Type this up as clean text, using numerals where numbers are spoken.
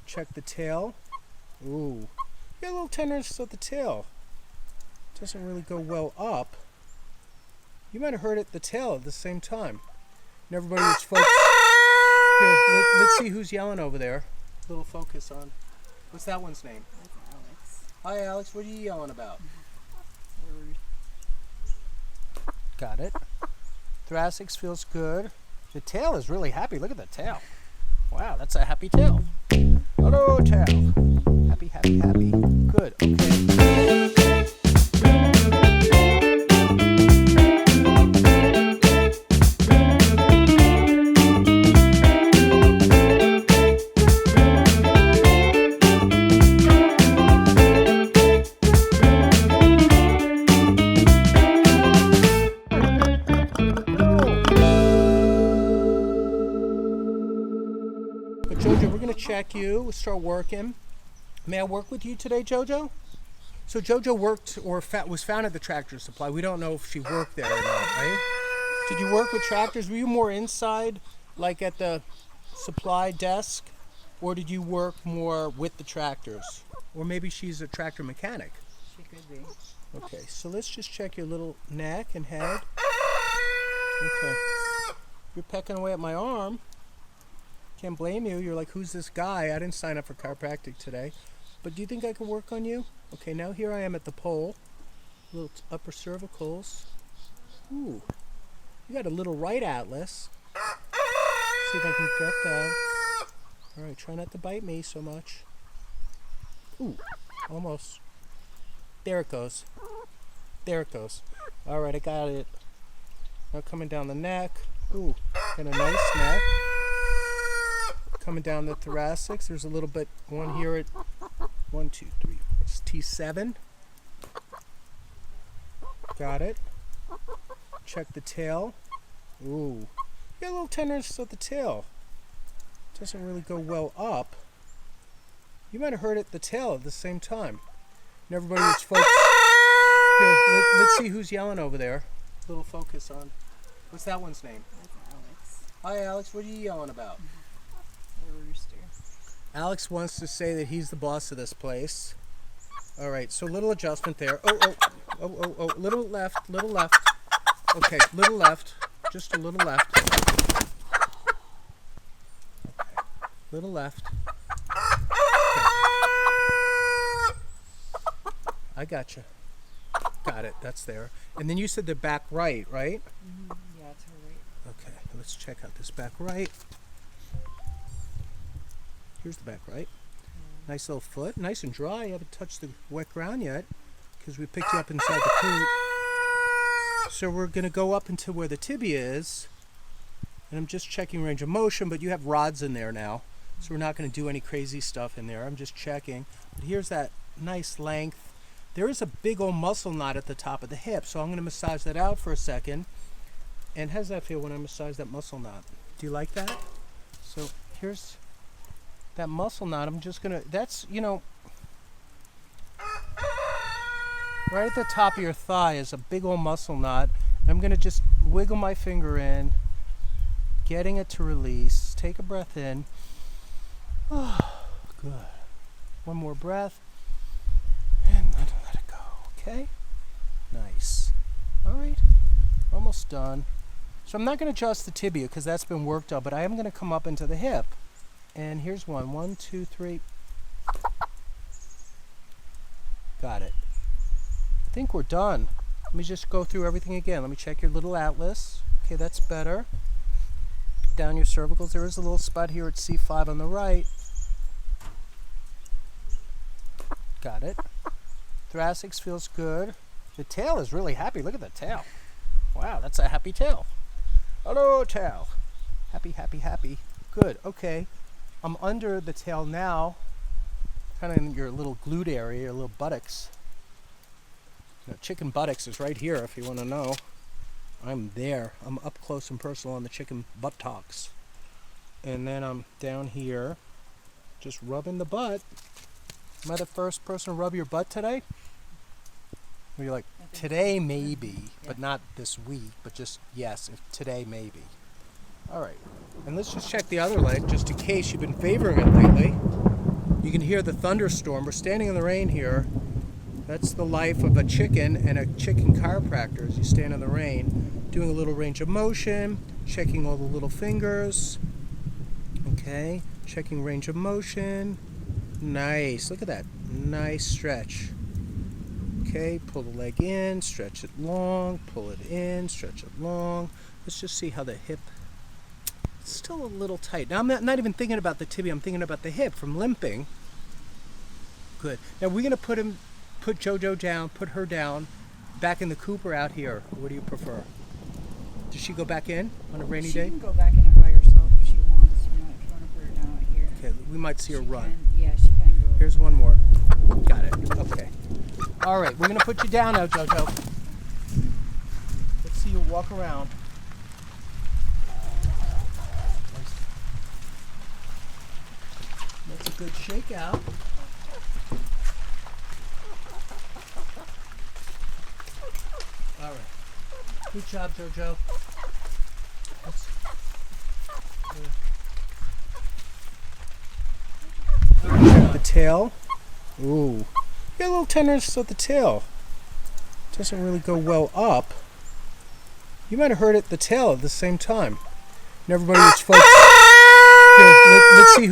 Check the tail. Ooh, you got a little tenderness at the tail. Doesn't really go well up. You might have heard it the tail at the same time. And everybody was focused. Here, let's see who's yelling over there. A little focus on. What's that one's name? That's Alex. Hi, Alex. What are you yelling about? Rude. Got it. Thoracics feels good. The tail is really happy. Look at the tail. Wow, that's a happy tail. Hello, tail. Happy, happy, happy. Good. Okay. JoJo, we're going to check you. We'll start working. May I work with you today, JoJo? So JoJo worked or was found at the Tractor Supply. We don't know if she worked there or not, right? Did you work with tractors? Were you more inside, like at the supply desk? Or did you work more with the tractors? Or maybe she's a tractor mechanic. She could be. Okay, so let's just check your little neck and head. Okay. You're pecking away at my arm. Can't blame you. You're like, who's this guy? I didn't sign up for chiropractic today. But do you think I can work on you? Okay, now here I am at the pole. Little upper cervicals. Ooh. You got a little right atlas. See if I can get that. Alright, try not to bite me so much. Ooh, almost. There it goes. There it goes. Alright, I got it. Now coming down the neck. Ooh, got a nice neck. Coming down the thoracics, there's a little bit, one here at 1, 2, 3, it's T7. Got it. Check the tail. Ooh, you got a little tenderness at the tail. Doesn't really go well up. You might have heard it the tail at the same time. And everybody was focused. Here, let's see who's yelling over there. A little focus on. What's that one's name? That's Alex. Hi, Alex. What are you yelling about? A rooster. Alex wants to say that he's the boss of this place. All right, so little adjustment there. Oh, little left, little left. Okay, little left, just a little left. Okay, little left. Okay. I gotcha. Got it, that's there. And then you said the back right, right? Mm-hmm. Yeah, it's her right. Okay, let's check out this back right. Here's the back right. Nice little foot, nice and dry. You haven't touched the wet ground yet because we picked you up inside the coop. So we're going to go up into where the tibia is, and I'm just checking range of motion, but you have rods in there now, so we're not going to do any crazy stuff in there. I'm just checking. But here's that nice length. There is a big old muscle knot at the top of the hip, so I'm going to massage that out for a second. And how does that feel when I massage that muscle knot? Do you like that? So here's that muscle knot. I'm just gonna, that's, you know, right at the top of your thigh is a big old muscle knot. I'm gonna just wiggle my finger in, getting it to release. Take a breath in. Oh, good. One more breath, and let it go. Okay, nice. All right, almost done. So I'm not gonna adjust the tibia because that's been worked on, but I am gonna come up into the hip. And here's one. 1, 2, 3. Got it. I think we're done. Let me just go through everything again. Let me check your little atlas. Okay, that's better. Down your cervicals. There is a little spot here at C5 on the right. Got it. Thoracics feels good. The tail is really happy. Look at the tail. Wow, that's a happy tail. Hello, tail. Happy, happy, happy. Good. Okay. I'm under the tail now, kind of in your little glute area, your little buttocks. You know, chicken buttocks is right here if you want to know. I'm there. I'm up close and personal on the chicken buttocks. And then I'm down here, just rubbing the butt. Am I the first person to rub your butt today? Or you're like, today maybe, but not this week, but just, yes, today maybe. All right, and let's just check the other leg, just in case you've been favoring it lately. hear the thunderstorm. We're standing in the rain here. That's the life of a chicken and a chicken chiropractor as you stand in the rain, doing a little range of motion, checking all the little fingers. Okay, checking range of motion. Nice, look at that. Nice stretch. Okay, pull the leg in, stretch it long, pull it in, stretch it long. Let's just see how the hip, it's still a little tight. Now I'm not even thinking about the tibia, I'm thinking about the hip from limping. Good. Now we're gonna put JoJo down, put her down, back in the coop or out here. What do you prefer? Does she go back in on a rainy day? She can go back in by herself if she wants. You know, if you want to put her down out here. Okay, we might see her run. Yeah, she can go. Here's one more. Got it. Okay. All right, we're gonna put you down now, JoJo. Let's see you walk around. That's a good shakeout. All right. Good job, JoJo. The tail. Ooh. You got a little tenderness at the tail. Doesn't really go well up. You might have hurt at the tail at the same time. And everybody was focused. Here, let's see who